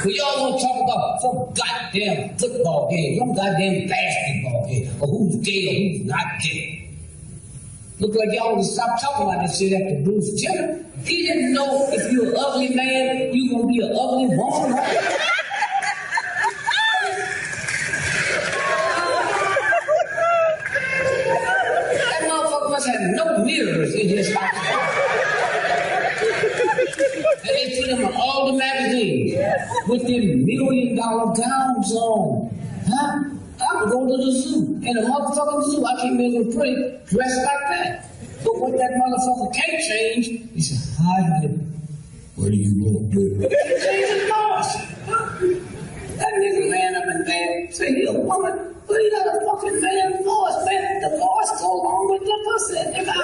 But y'all want to talk about some goddamn football game, some goddamn basketball game, or who's gay or who's not gay. Look like y'all want to stop talking about this shit after Bruce Jenner. He didn't know if you're an ugly man, you gonna be an ugly woman, right? That motherfucker must have no mirrors in his house. And they put him on all the magazines with them $1 million gowns on. Huh? I'm going to the zoo. In a motherfucking zoo, I can't make him pretty dressed like that. But what that motherfucker can't change, he said, hi, honey. What are you going to do? He can't change his boss. That nigga ran up and down, say he a woman, but he got a fucking man voice, man. The voice go along with the pussy, nigga.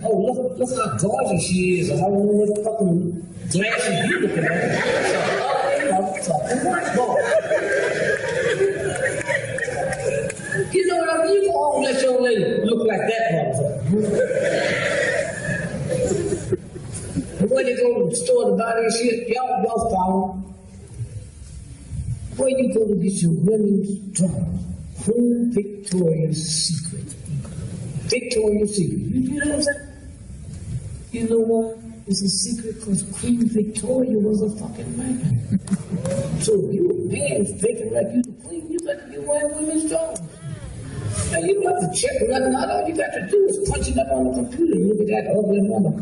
Oh, look how gorgeous she is. I don't know what fucking glasses you looking at. You know what I mean? You go home and let your lady look like that motherfucker. And when they go to the store to buy that shit, y'all follow. Where you go to get your women's drawers? Queen Victoria's Secret. Victoria's Secret. You know what I'm saying? You know what? It's a secret because Queen Victoria was a fucking man. So if you a man thinking like you the queen, you better be wearing women's drawers. Now you don't have to check nothing out. All you got to do is punch it up on the computer and look at that ugly woman.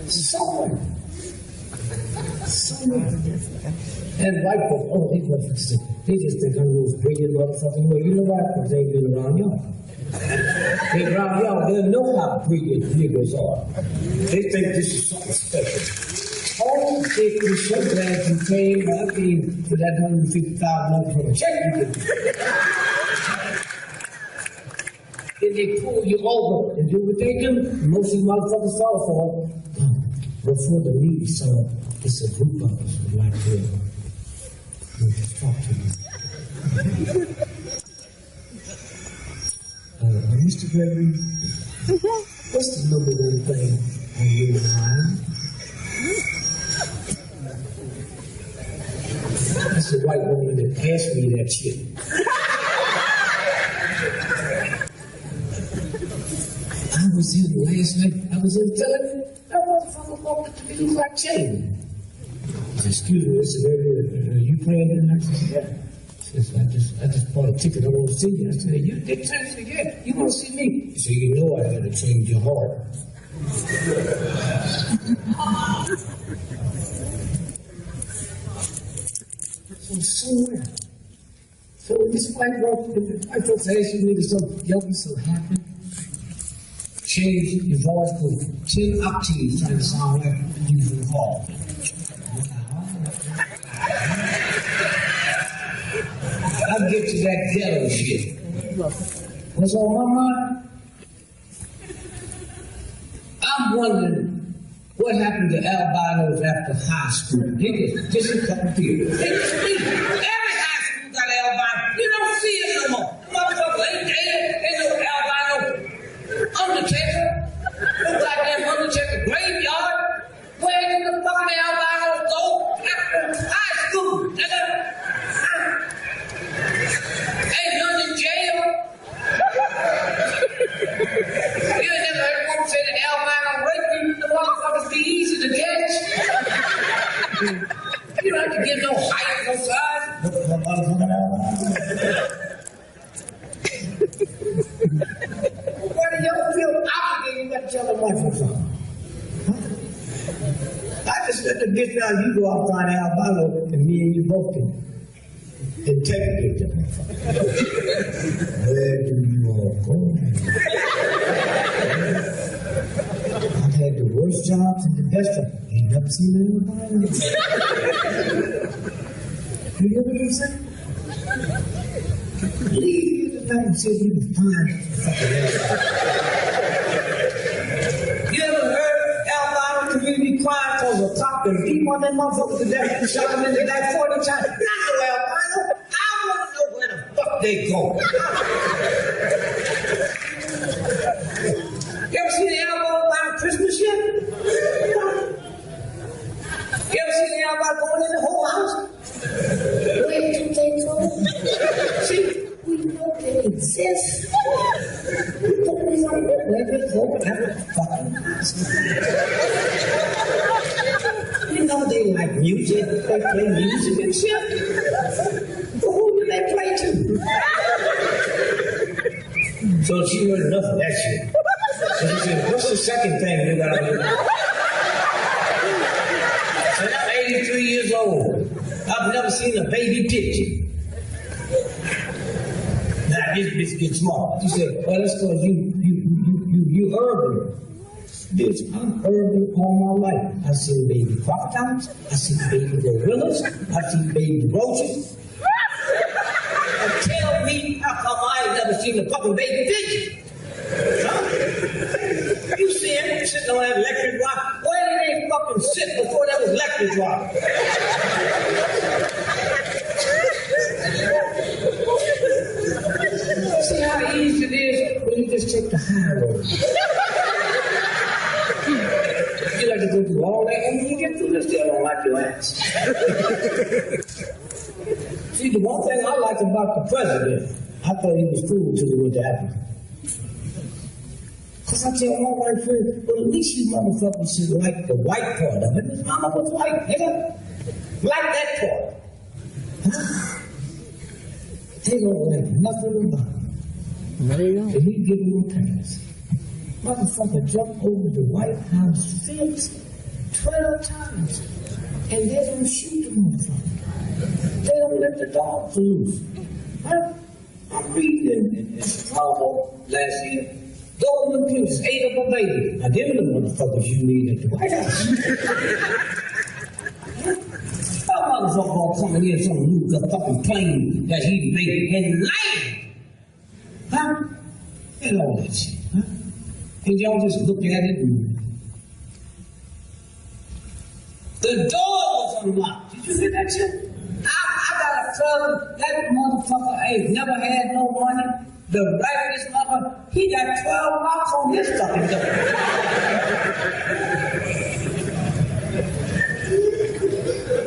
Somewhere. And white folks, oh, they just think I'm those brilliant motherfucking way. You know why? Because they ain't been around y'all. They around y'all, they know how brilliant niggas are. They think this is something special. Oh, Dick, we're so glad you came. I came for that $150,000 for a check you could. Then they pull you over and do what they do. Most of the motherfuckers fall for it. Before the meeting, so it's a group of us who'd like to talk to you. Mr. Gregory, what's the number one thing on your mind? That's the white woman that asked me that shit. I was in last night, I was in television. That motherfucker walked up to me, looked like Jane. I said, excuse me, Mr. Gregory, are you playing tonight? I said, yeah. I just bought a ticket, I want to see you. I said, you did? I said, yeah, you want to see me? He said, you know I had to change your heart. So somewhere. So this white folks ask you niggas something, y'all be so happy. Change your voice for 10 octaves trying to sound like you was involved. I'll get to that ghetto shit. What's on my mind? I'm wondering what happened to albinos after high school. Niggas, just a couple people. Every high school got albino. You don't see it no more. Motherfuckers ain't dead. Ain't no albino undertaker. No goddamn undertaker graveyard. Where did the fucking albinos go after high school, nigga? Ain't none in jail. You ain't never heard one say that albino rape you. The motherfuckers be easy to catch. You don't have to give no height, no size. Why do y'all feel obligated? You got to tell the wife or something. I just let the bitch down. You go out and find albino, and me and you both can interrogate them. Where do you all go? I've had the worst jobs and the best jobs. Ain't never seen anybody. You hear what I'm saying? Leave you tonight and say you can find You ever heard albino community crying because a cop and beat one of them motherfuckers to death and shot him in the back 40 times? Not no albino. I want to know where the fuck they go. You ever seen the elbow about Christmas yet? You ever seen the elbow going in the whole house? Where do they go? See, we know they exist. But we don't know where they go every fucking house. You know they like music, they play music and shit. But who do they play to? So she heard enough of that shit. So she said, what's the second thing you gotta do? So I'm 83 years old. I've never seen a baby picture. Now this bitch gets smart. She said, well, that's because you urban. Bitch, I'm urban all my life. I've seen baby crocodiles, I've seen baby gorillas, I've seen baby roaches. And tell me how come I ain't never seen a fucking baby pigeon? Huh? You see him sitting on that electric rock? Where did they fucking sit before there was electric rock? See how easy it is when you just take the high road. You like to go through all that, and when you get through this, they don't like your ass. See, the one thing I liked about the president, I thought he was cool until he went to Africa. Because I tell my white friend, well, at least you motherfuckers should like the white part of it. His mama was white, nigga. Like that part. Huh? They don't like nothing about it. There you go. And he give him a pass. Motherfucker jumped over the White House fence 12 times. And they don't shoot the motherfucker. They don't let the dogs loose. Huh? I'm reading in Chicago last year. Golden Goose ate up a baby. Now, them the motherfuckers you need at the White House. That motherfucker gonna come in here some new fucking plane that he made and land. Huh? And all that shit, huh? And y'all just look at it and the door was unlocked. Did you hear that shit? I got a feeling that motherfucker ain't never had no money. The raggedest mother, he got 12 locks on his fucking door.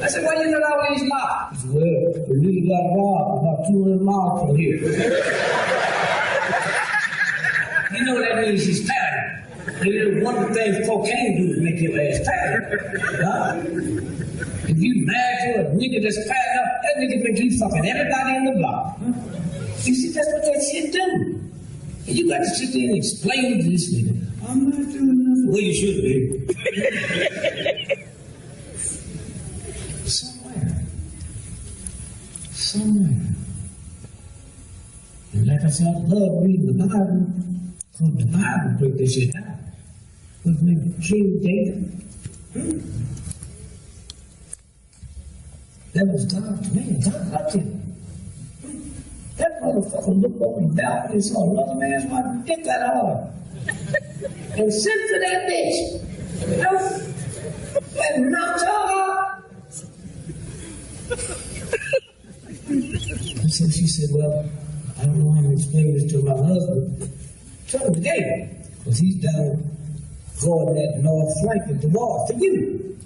I said, where you got all these locks? He said, well, we really got robbed about 200 miles from here. You know that means he's tired. And one of the things cocaine do is make your ass tired. Huh? If you mad to a nigga that's tired up, that nigga make you fucking everybody in the block. Huh? You see, that's what that shit do. And you got to sit there and explain to this nigga, I'm not doing nothing. Well, you should be. Somewhere. And like I said, I love reading the Bible. Because the Bible break this shit down. With King David. That was God's man. God loved him. That motherfucker looked over the balcony and saw another man's wife get that hard. And sent to that bitch. You know? And knocked her out. And so she said, well, I don't know how to explain this to my husband. Tell him today, because he's down going that north flank of the wall for you.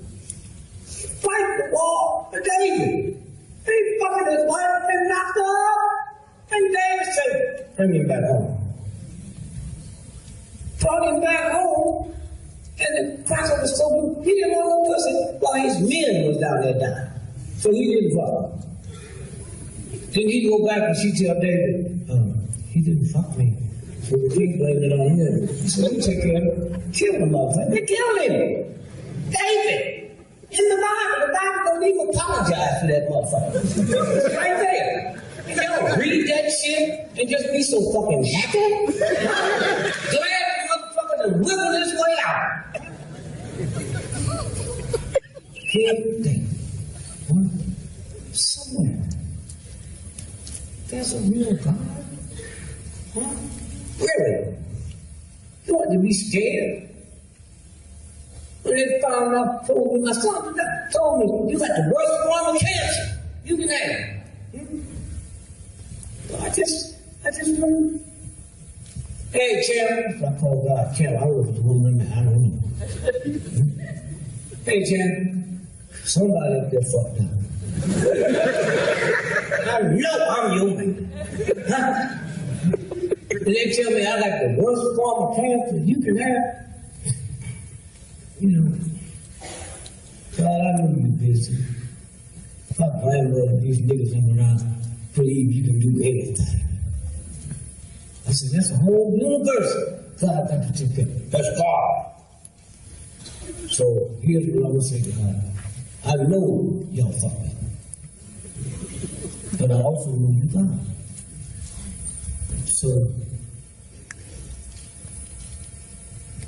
Fight the wall for David. He fucking his wife and knocked her up. And David said, bring him back home. Brought him back home, and the cracker was so good, he didn't want no pussy while his men was down there dying. So he didn't fuck. Then he'd go back and she'd tell David, he didn't fuck me. So we can't blame it on him. So we take care of him. Kill the motherfucker. They killed him. David. In the Bible don't even apologize for that motherfucker. It's right there. And y'all read that shit and just be so fucking happy. Glad the motherfucker to wiggle his way out. Kill David. Somewhere. There's a real God. Huh? Really? You ought to be scared. When they found out, told me, my son told me, you got the worst form of cancer. You can have it. So I I just learned. Hey, Champ. I call God Champ. I was the woman, I don't know. Hey, Champ. Somebody up there fucked up. I know I'm your man. Huh? And they tell me I got the worst form of cancer you can have. You know, God, I know you're busy. If I blame these niggas hanging around, believe you can do anything. I said, that's a whole universe. God got to take care. That's God. So here's what I'm going to say to God. I know y'all fuck me. But I also know you God. So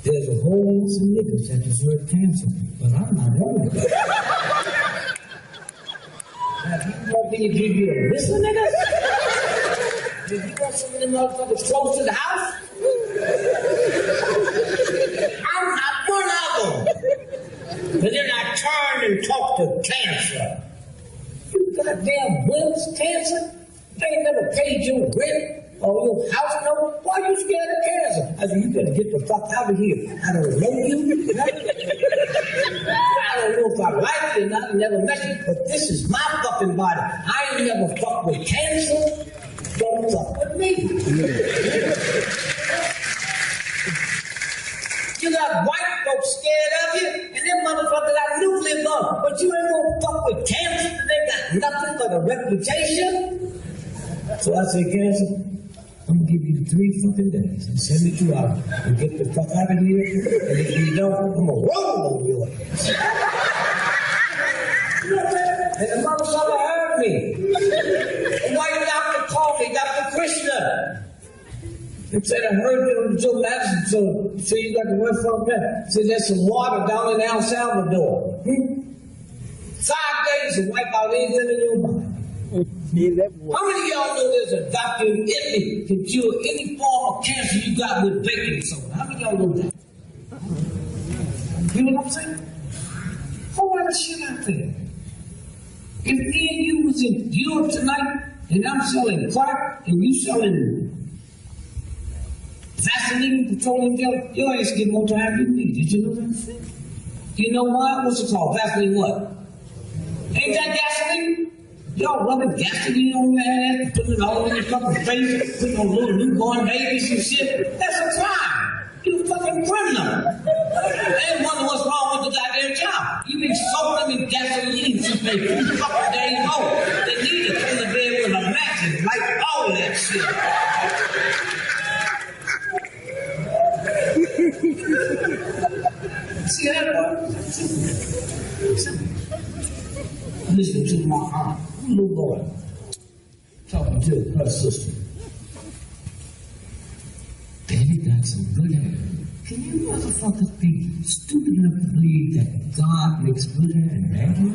there's a whole bunch of niggas that deserve cancer, but I'm not one of them. Now, you want me to give you a list of niggas? Do you want some of them motherfuckers close to the house? I'm not one of them. But then I turned and talked to cancer. You goddamn wimps, cancer? They ain't never paid your rent or your house note. Why are you scared of cancer? I said, you better get the fuck out of here. I don't know you. I don't know if I like you or not. I never met you. But this is my fucking body. I ain't never fucked with cancer. Don't fuck with me. You got white folks scared of you, and them motherfuckers got nuclear bombs. But you ain't gonna fuck with cancer. They got nothing but a reputation. So I said, cancer, I'm gonna give you 3 fucking days and 72 hours and get the fuck out of here. And if you don't, I'm gonna roll on your ass. You know what I'm saying? And the motherfucker heard me. The white doctor called me, Dr. Krishna. He said, I heard you on Joe Madison, so you got the word from that. Said there's some water down in El Salvador. 5 days to wipe out anything in your body. How many of y'all know there's a doctor in Italy can cure any form of cancer you got with baking soda? How many of y'all know that? You know what I'm saying? Whole lot of shit out there. If me and you was in Europe tonight, and I'm selling crack, and you selling Vaseline, petroleum jelly, your ass get more time than me. Did you know that? You know why? What's it called? Vaseline what? Ain't that gasoline? Y'all rubbing gasoline on your ass, putting it all in your fucking face, putting on little newborn babies and shit. That's a crime. You a fucking criminal. They wonder what's wrong with the goddamn job. You been soaking them in gasoline since they 2 fucking days old. They need to turn the bed with a match and light all of that shit. See that, boy? Listen to my aunt, little boy, talking to her sister. Daddy got some good hair. Can you motherfuckers be stupid enough to believe that God makes good hair and bad hair?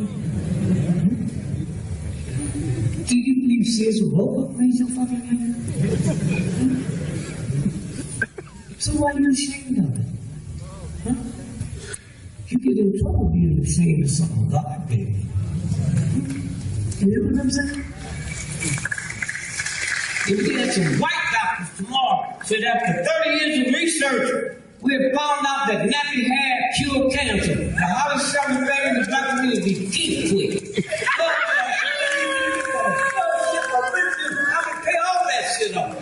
Do you believe Caesar Roebuck made your fucking hair? So why are you ashamed of it? Huh? You get in trouble being ashamed of something God gave you. You know what I'm saying? If we had some white doctors tomorrow said after 30 years of research, we have found out that nappy hair cure cancer. The hottest selling thing in the doctor would be teeth quick. I would pay all that shit off.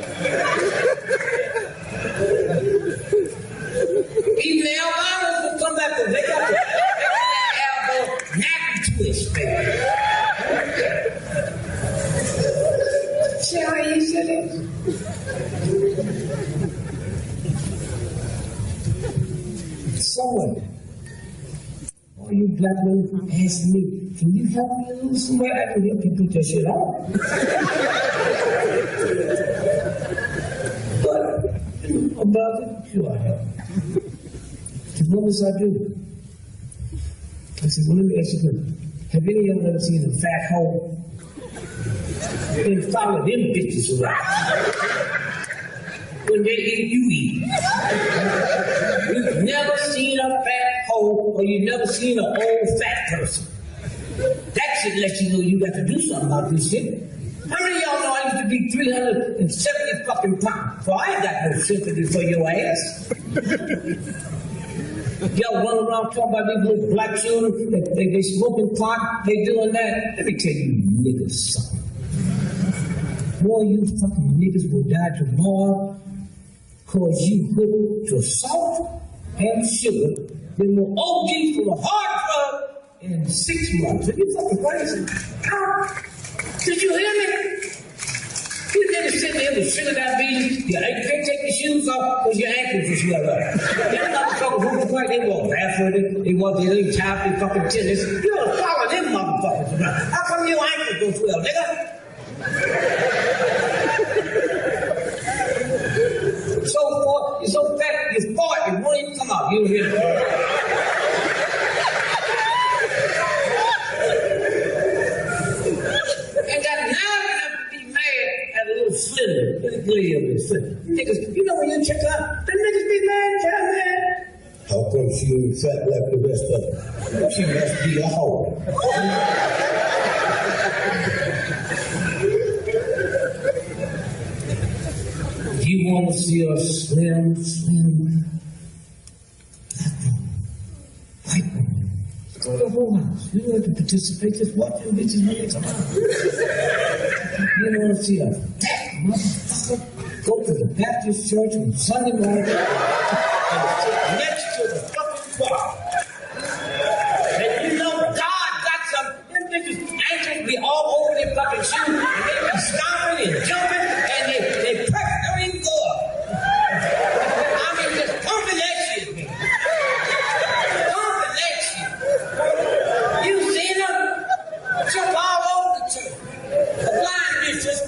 Even the albinos will come back and they got the elbow nappy twist, baby. See how easy it is? So what? All you black women ask me, can you help me lose some weight? I can help you put that shit on. But, about it, sure I help. As long as I do. I said, well, let me ask you a question. Have any of you ever seen a fat hole? Then follow them bitches around. When they eat, you eat. You've never seen a fat hole, or you've never seen an old fat person. That should let you know you got to do something about this shit. How many of y'all know I used to to be 370 fucking pounds. So I ain't got no sympathy for your ass. Y'all run around talking about these little black children, they smoking pot, they doing that. Let me tell you niggas something. Boy, you fucking niggas will die tomorrow because you hooked to salt and sugar. They will OD for a hard drug in 6 months. Are you fucking crazy? Did you hear me? You niggas sitting there with sugar diabetes, you can't take your shoes off because your ankles are swelled up. Them motherfuckers who look like they walk barefooted, they walk their little choppy fucking tennis. You don't follow them motherfuckers around. How come your ankles don't swell, nigga? You're so fat, you fart, it won't even come out. You don't hear it. And got nerve enough to be mad at a little sliver. Look at the glee of this sliver. Niggas, you know when you check out, them niggas be mad. How come she ain't fat like the rest of them? She must be a hoe. You want to see a slim black woman, go to the White House. You don't have to participate, just watch them bitches when they come out. You want to see a fat motherfucker go to the Baptist church on Sunday morning and sit next to the fucking bar. And you know God got some, them bitches ankles be all over their fucking shoes, and they be stomping and jumping, and they press.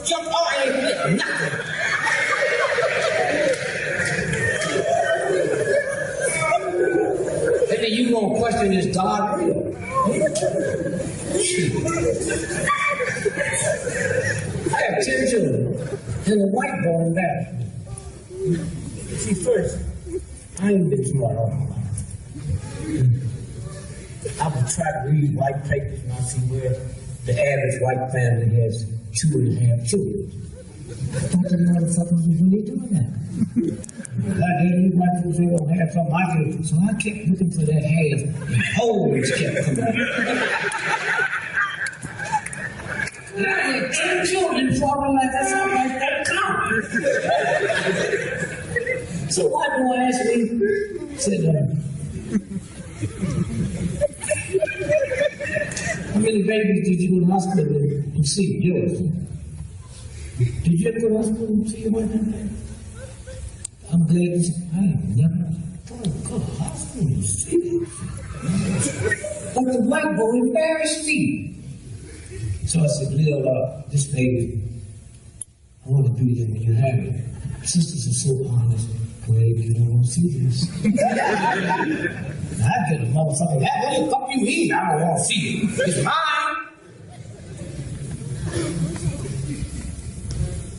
Jump on and hit nothing. And then you gonna question this God real? I have 10 children and a white boy in that. See, first, I ain't been smart all my life. I would try to read white papers and I see where the average white family has 2.5 children. I thought them motherfuckers was really doing that. I didn't white folks they don't have some I did, so I kept looking for that half and always kept coming out. And I had 10 children falling like that's not like that count. So white boy asked me, said, how many babies did you go to the hospital and see? Yours. Did you ever go to the hospital and see your wife and baby? I'm glad you said, I ain't never go to the hospital and see you. But the white boy embarrassed me. So I said, Lil, this baby, I want to be there when you have it. Sisters are so honest. Greg, you don't want to see this. I get a motherfucker, what the fuck you mean? I don't want to see it. It's mine.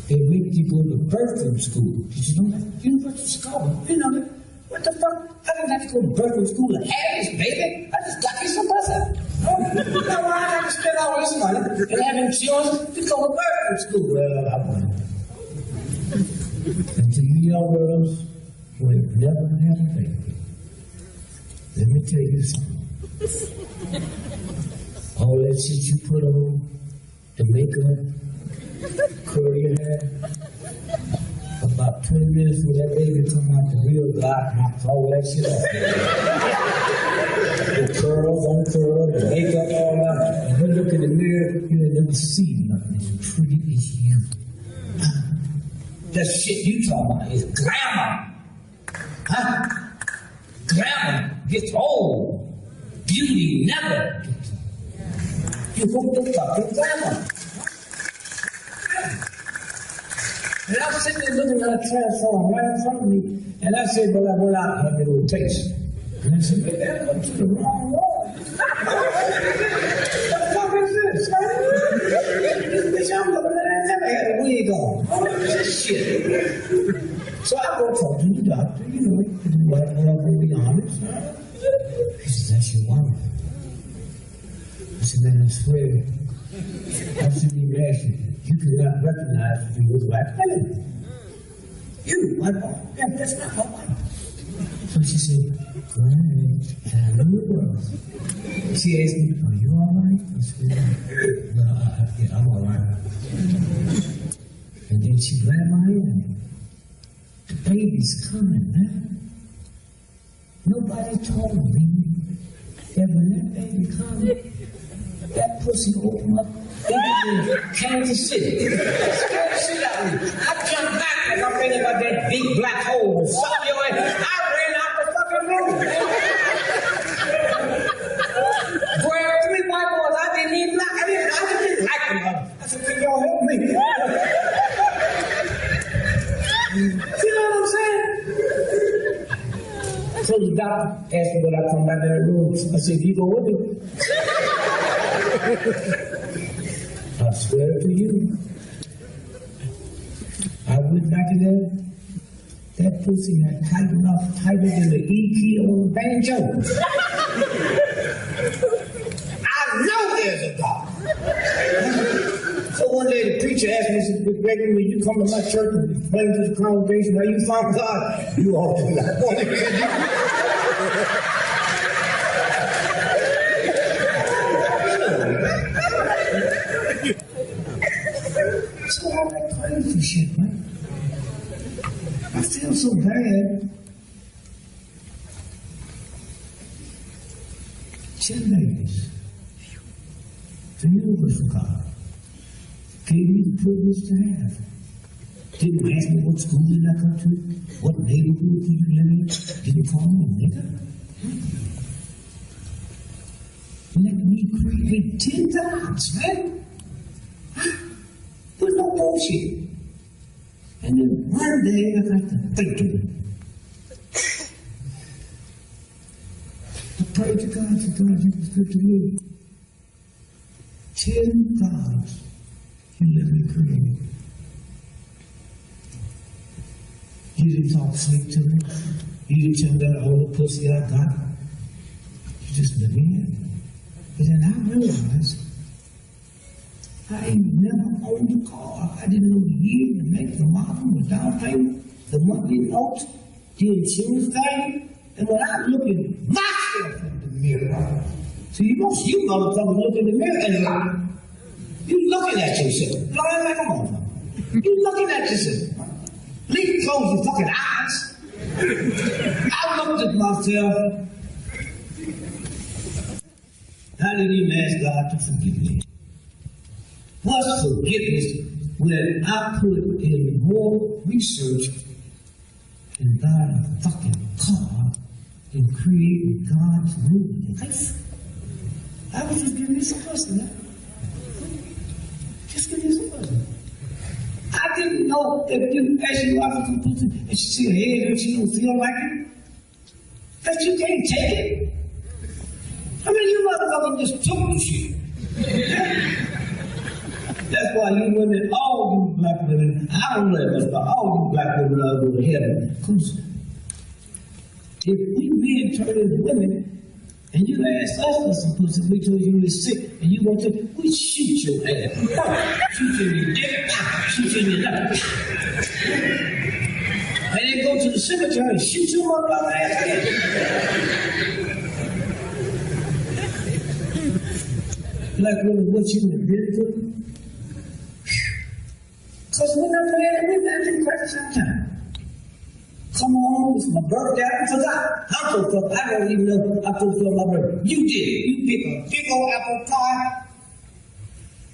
They make you go to birthing school. Did you know that? University of Chicago. You know that? What the fuck? I didn't have to go to birthing school and have this baby. I just got me some myself. Now why I have to spend all this money and have insurance to go to birthing school? Well, I won't. And to you young girls who have never had a baby, let me tell you something. All that shit you put on, the makeup, curl your hair, about 20 minutes before that baby come out, the real God knocks all that shit off. The curls, uncurl, the makeup, all that. And when you look in the mirror, you'll never see nothing as pretty as you. That shit you talking about is glamour. Huh? Glamour gets old. Beauty never gets old. You hooked the fucking glamour. And I was sitting there looking at a transformer right in front of me, and I said, well, I went out and had a little taste. And I said, man, I went to the wrong wall. What the fuck is this? Bitch, I'm looking at it, I never had a wig on. What is this shit? So I go talk to the doctor, you know, the white girl will be honest. He says, that's your wife. I said, man, I swear, I shouldn't even ask you. you cannot recognize you as black women. You, white boy, yeah, that's not my wife. So she said, Granny, and I knew it was. She asked me, are you all right? I said, no, yeah, I'm all right. And then she grabbed my hand. The baby's coming, man. Nobody told me that when that baby comes, that pussy opened up bigger than Kansas City. It scared the shit out of me. I jumped back as I'm thinking about that big black hole. Suck your ass. I ran out the fucking room. Grabbed 3 white boys. I didn't even like them. I didn't like them. I said, can y'all help me? You know what I'm saying? So the doctor asked me when I come back in the room. I said, you go with me? I swear to you. I went back in there. That pussy had tightened up tighter than the E key on the banjo. I know there's a God. So one day the preacher asked me, he said, Gregory, when you come to my church and explain to the congregation how you found God, you ought to be like one of them. So all that crazy shit, man. I feel so bad. 10 ladies. The universal God gave me the privilege to have. Didn't ask me what school did I come to, what neighborhood did you live in, didn't call me a nigga. Let me create 10 gods, man. With no bullshit. And then one day I got to thinking. I prayed to God, for God, you was good to me. 10 gods you let me create. You didn't talk slick to me. You didn't tell me that all the pussy I got. You just let me in. But then I realized I ain't never owned a car. I didn't know the year, the make, the model, the down payment, the monthly notes, the insurance value. And when I look at myself in the mirror, so you motherfuckers look in the mirror and lie. You looking at yourself, lying like a motherfucker. You looking at yourself. At least close your fucking eyes. I looked at myself. I didn't even ask God to forgive me. What's forgiveness when I put in more research and buying a fucking car and creating God's new life? I was just giving you some person, man. Just giving you some person. I didn't know if you ask you out for some pussy and she see her head and she don't feel like it, that you can't take it. I mean, you motherfucking just took the shit. That's why you women, all you black women, I don't know this, but all you black women are going to heaven. Because if we men turn into women, and you ask us for some pussy, we told you we're sick, and you want to, we shoot your ass. Shoot you in your dick, shoot you in your left. And then go to the cemetery and shoot your motherfucking ass again. Black women, what you have been through? Because we're not playing it, we're not in practice all the time. Come on, it's my birthday, I forgot. I'm so fucked, I don't even know I'm supposed to feel my birthday. You did. You pick a big old apple pie,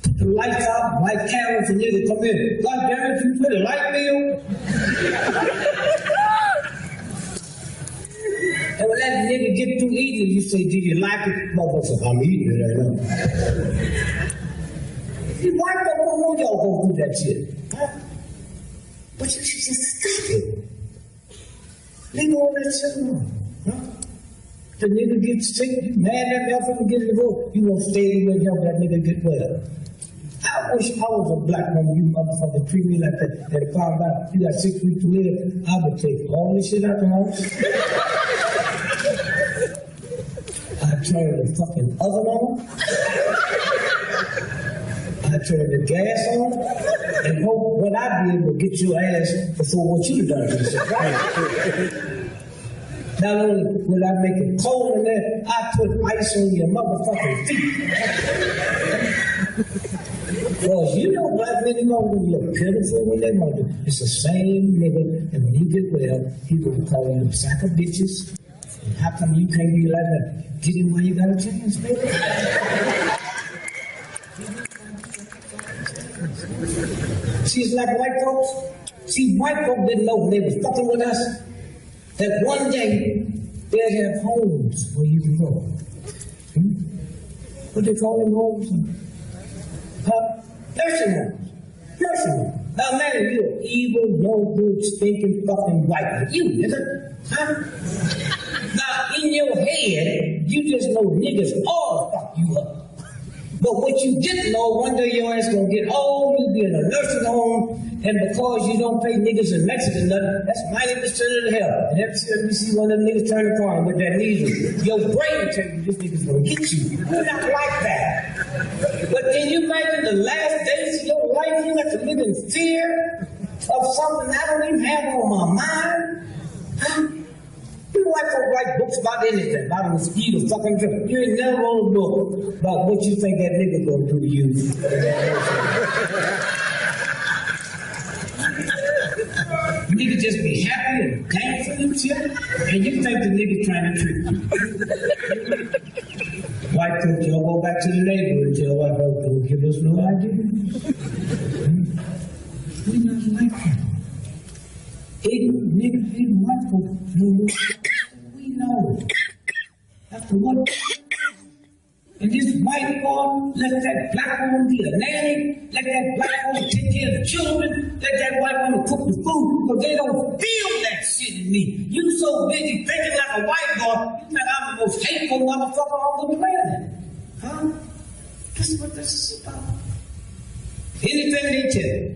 put the lights out, light candles, and niggas come in. God damn it, you put a light bill. And when that nigga get through eating, you say, did you like it? Motherfucker, I'm eating it right now. You white people don't want y'all go through that shit. Huh? But you should just stop it. Leave all that shit alone. Huh? The nigga gets sick, you mad at that motherfucker get in the road, you won't stay with help that nigga get well. I wish I was a black woman, you motherfucker treat me like that. And if I found out you got 6 weeks to live, I would take all this shit out the house. I'd turn the fucking oven on. I I turn the gas on and hope what I did will get your ass before what you done to yourself. Not only will I make it cold in there, I put ice on your motherfucking feet. Because you know black men gonna look pitiful when they want to. It's the same nigga, and when he get well, he gonna call you a sack of bitches. And how come you can't be like that? Get him while you got a chance, baby. See, it's like white folks. See, white folks didn't know when they was fucking with us that one day they'd have homes where you can go. What they call them homes? Nursing homes. Nursing homes. Now, man, you're evil, no good, stinking fucking white man. You, nigga. Huh? Now, in your head, you just know niggas all fuck you up. But what you didn't know, one day your ass gonna get old, you'll be in a nursing home, and because you don't pay niggas in Mexican nothing, that's 90% of the hell. And every time you see one of them niggas turn the corner with that needle, your brain will tell you this nigga's gonna get you. You're not like that. But can you imagine the last days of your life, you have to live in fear of something I don't even have on my mind? Huh? You white folk write books about anything, about a mosquito, fucking drink. You ain't never wrote a book about what you think that nigga gonna do to you. Nigga just be happy and thankful and shit, and you think the nigga trying to trick you. White folks, y'all go back to the neighborhood and tell white folks, don't give us no idea. We not like that. Ignorant nigga, ignorant white folks know what we know. After what? And this white boy let that black woman be a nanny, let that black woman take care of the children, let that white woman cook the food, because they don't feel that shit in me. You so busy thinking like a white boy, you think I'm the most hateful motherfucker on the planet. Huh? This is what this is about. Anything they tell you,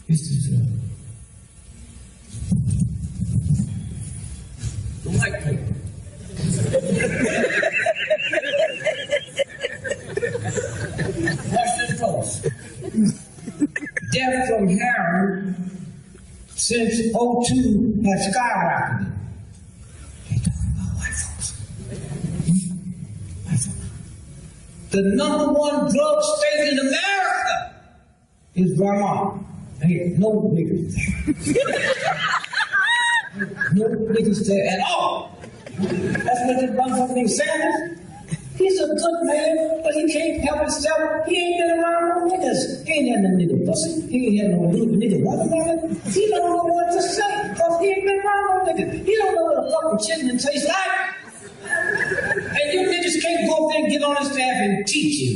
this is the white people. Watch this close. Death from heroin since 2002 has skyrocketed. They talking about white folks. White folks. The number one drug state in America is Vermont. Ain't no niggas there. No niggas there at all. That's what this motherfucker named Sanders. He's a good man, but he can't help himself. He ain't been around no niggas. He ain't had no nigga pussy. He ain't had no nigga watermelon. He don't know what to say, because he ain't been around no niggas. He don't know what a fucking chitlin tastes like. And you niggas can't go there and get on the staff and teach you.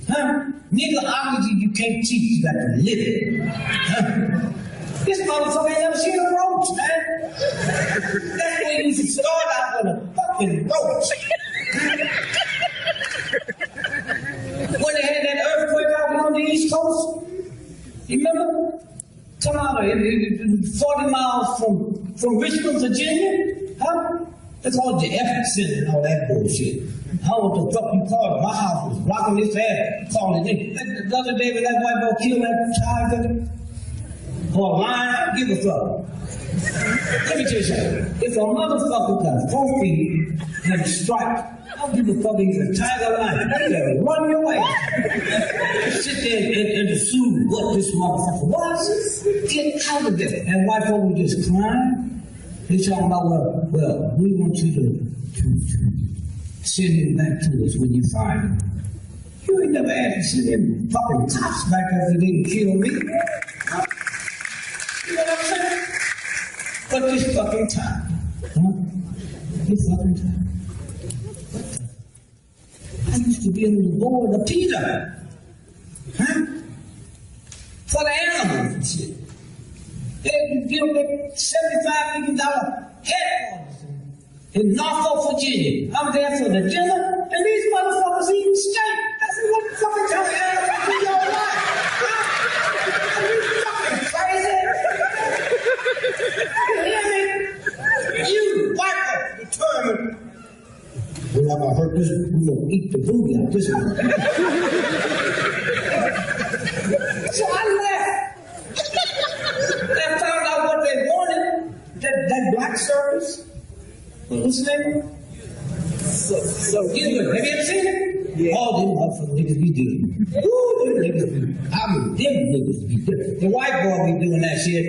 Huh? Nigga, obviously you can't teach, you got to live it. Huh? This motherfucker ain't never seen a roach, man. That's where you should start out with a fucking roach. When they had that earthquake out on the East Coast, you remember? Come out of it, 40 miles from Richmond, Virginia, huh? That's all the epicenter and all that bullshit. How what the fuck you call it? My house was rocking this ass, calling it. The other day when that white boy killed that tiger, or a lion, give a fuck. Let me tell you something. If a motherfucker got 4 feet and a stripe, I don't give a fuck he's a tiger lion. They gotta run your way. Sit there and assume what this motherfucker was. Get out of there. And white folk were just crying. They talking about, well, we want you to send him back to us when you find him. You ain't never asked to send him fucking cops back because he didn't kill me. You know what I'm saying? But this fucking time. Huh? This fucking time. I used to be on the board of PETA. Huh? For the animals and shit. They built that $75 million headquarters in Norfolk, Virginia. I'm there for the dinner, and these motherfuckers eating steak. That's what the fucking time I have in your life. Huh? Are you fucking crazy? You hear me? You white folks determined we'll have a hurt we're gonna eat the booty out this one. So I left. I found out what they wanted. That black service. What's the name? So have you ever seen it? Yeah. All them motherfucking niggas be doing. Ooh, them niggas be. Them niggas be different. The white boy be doing that shit.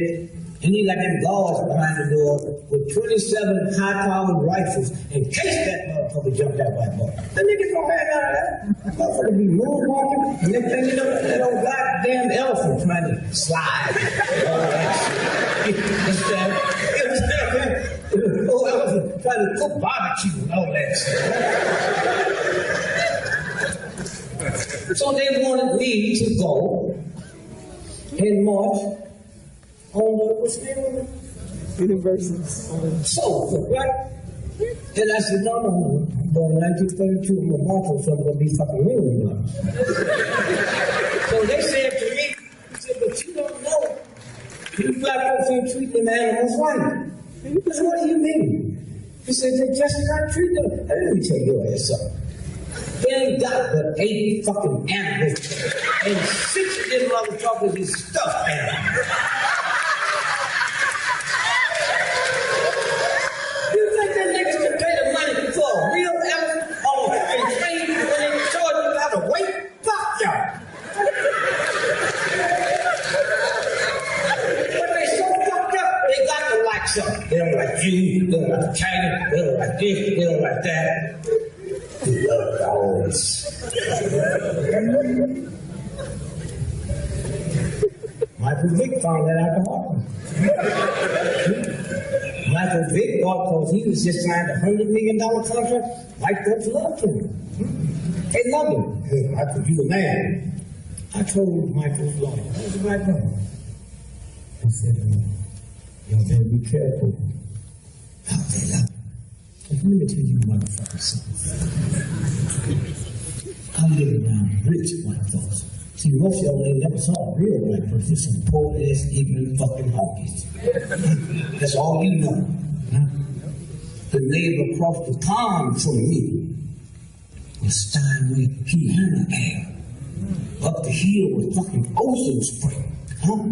And he got them guards behind the door with 27 high-powered rifles in case that motherfucker jumped that white boy. The niggas don't have none of that. Motherfucker be moonwalking and they think that old goddamn elephant trying to slide. Old elephant trying to cook barbecue and all that shit. So they wanted me to go and march on what's the name of it? Universities. So, right? And I said, no. Well, in 1932, I'm a march so I'm going to be fucking real. So they said to me, he said, but you don't know. You black folks ain't treat them animals right. I said, what do you mean? He said, they just not treat them. Let me tell your ass something. They ain't got but 8 fucking animals, and 6 of them motherfuckers is stuffed animals. Real elephant on a fucking train when they charge you how to wait? Fuck y'all. But they so fucked up, they got to like something. They don't like you, they don't like China, they don't like this, they don't like that. They love dogs. Michael Vick found that out the hard. Michael Vick thought because he was just signed a $100 million contract, white folks loved him. They loved him. Hey, Michael, you the man. I told Michael's lawyer, I was a black man. I said, y'all better be careful. How they love him. Let me tell you motherfuckers something. I live around rich white folks. See, most of y'all ain't never saw a real black person, some poor-ass, ignorant fucking honkies. That's all you know. Huh? The neighbor across the pond from me was Steinway Piano Air. Up the hill was fucking Ocean Spring. Huh?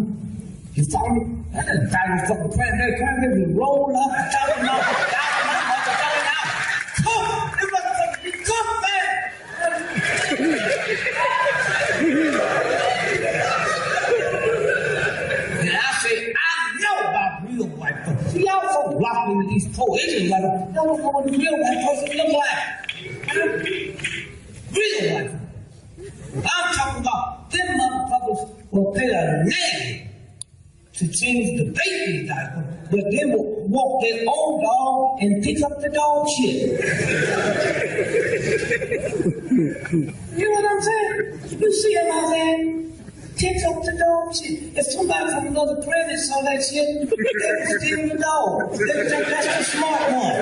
You follow me? That guy was fucking cranberry would roll up and down out. Come! This motherfucker be cooked, man! And I say, I know about real white folks. See, y'all so locked into these poor Asian white folks. Y'all don't know what the real white folks look like. Real white folks. I'm talking about them motherfuckers will pay a name to change the baby diaper, but they will walk their own dog and pick up the dog shit. You know what I'm saying? You see what I'm saying? Pick up the dog shit. If somebody from another planet saw that shit, they would steal the dog. They would think that's the smart one.